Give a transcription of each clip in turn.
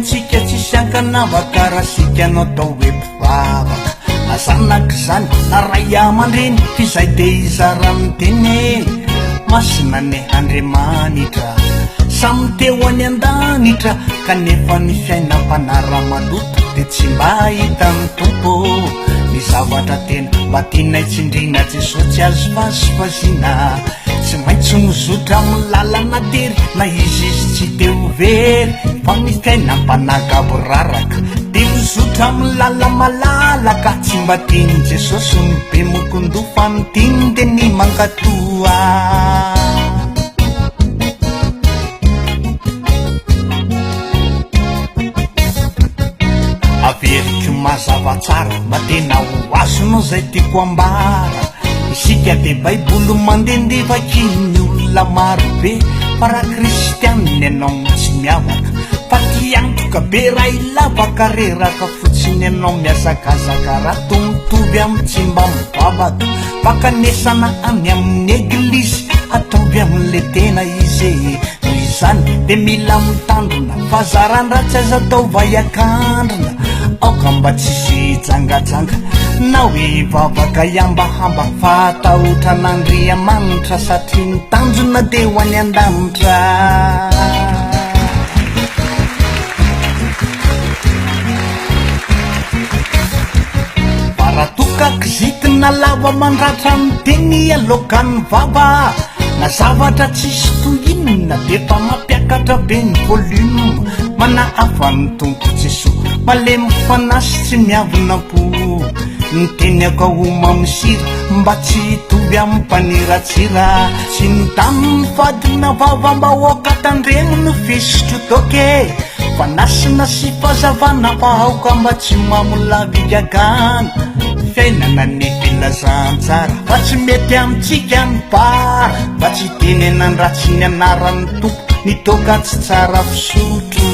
amintsika tsisy ankanavaka raha sika anao tao hoe mpivavaka azanaka zany na ray aman-dreny fizay de izarany teny masina ne Andriamanitra samy teo any an-danitra kanefa ny fiainam-panara-maloto de tsy mba hitany tompo ny zavatra tena mba tiana itsindrina Jesosy tsy azo fasifazina tsy maintsy mizotra amin'ny lalana tery na izy tsy teo very fa ny fiainam-panagabo raraka de mizotra amin'ny lala malalaka tsy mba tiany Jesosy ny be mokondofa ny tiany de ny mankatoa averiko mazava tsara mba tena ho azonao zay tiako ambara isika de baiboly mandendevakiny olona marobe fa raha kristianina ianao tsy miavaka fa tiantoka be raha ilavaka reraka fotsiny ianao miazakazaka raha tomitovy amin'ny tsy mba mivavaka fakanesana any amin'ny eglizy ataovy amin'le tena izy izany de mila mitandrina fazaran-dratsy aza atao vaiakandrina aoka mba tsisy jangajanga na hoe vavaka iambahamba fa atahotra n'Andriamanitra satria ny tanjona de ho any an-danitra paratokaky zitina lava mandratra ny teny alokan'ny vava na zavatra tsisy toinona de fa mampiakatra be ny volume mana afa ny tompo Jesosy malemy fanasy tsy miavina-po ny teny aka oma misira mba tsy hitovy amin'ny mpaniratsira sy ny tamin'ny fadina vava mba hoaka tandremo no fisotro toke fanasina sy fazavana fa aoka mba tsy mamolavigagana fiainana ny filazantsara fa tsy mety amintsika ny para fa tsy tenenany ratsy ny anaran'ny tompo ny toka tsy tsara fisotro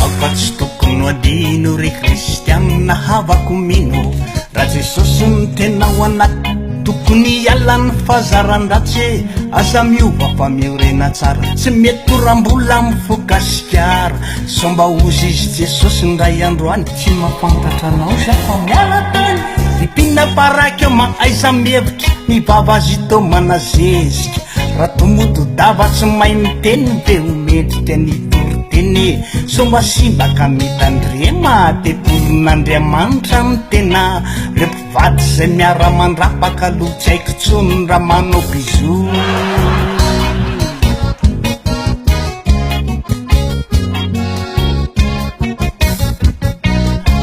aoka tsy tokony adino re kristianina havako mino raha Jesosy ny tena ho anaty tokony ialany fazaran-dratsy aza miova fa miorena tsara tsy mety horam-bola mifokasikara so mba ozy izy Jesosy ndray androany tsy mafantatra anao sa fa miala tany ipina paraky eo maaiza mihevitra mivava azy to manazezika raha tomoto dava tsy mahay miteny de homendrika ny toriteny so mba simbaka mitandrema de porin'Andriamanitra ny tena le mpivady zay miara-mandrapaka lo tsy haiko tsony raha manao bizo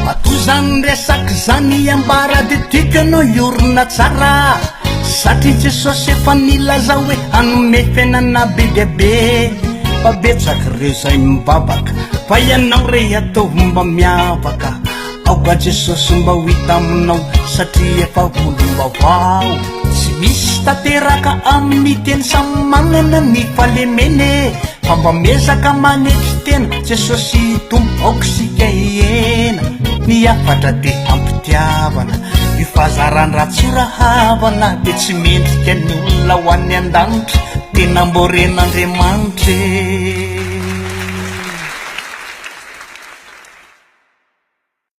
matozany resaky zany ambara de tiako anao iorina tsara satria Jesosy efa nilaza hoe anome fiainana be diabe fa betsaky reo zay mibabaka fa ianao re ataovy mba miavaka aoka Jesosy mba ho hita aminao satria efa volom-bavao tsy misy tateraka amin'ny teny samy manana ny falemene fa mba miezaka manetry tena Jesosy tompo aoka sika hiena ny afatra de ampitiavana io fazaran-dratsy rahavana de tsy mendrika ny olona ho any an-danitra tena mboren'Andriamanitra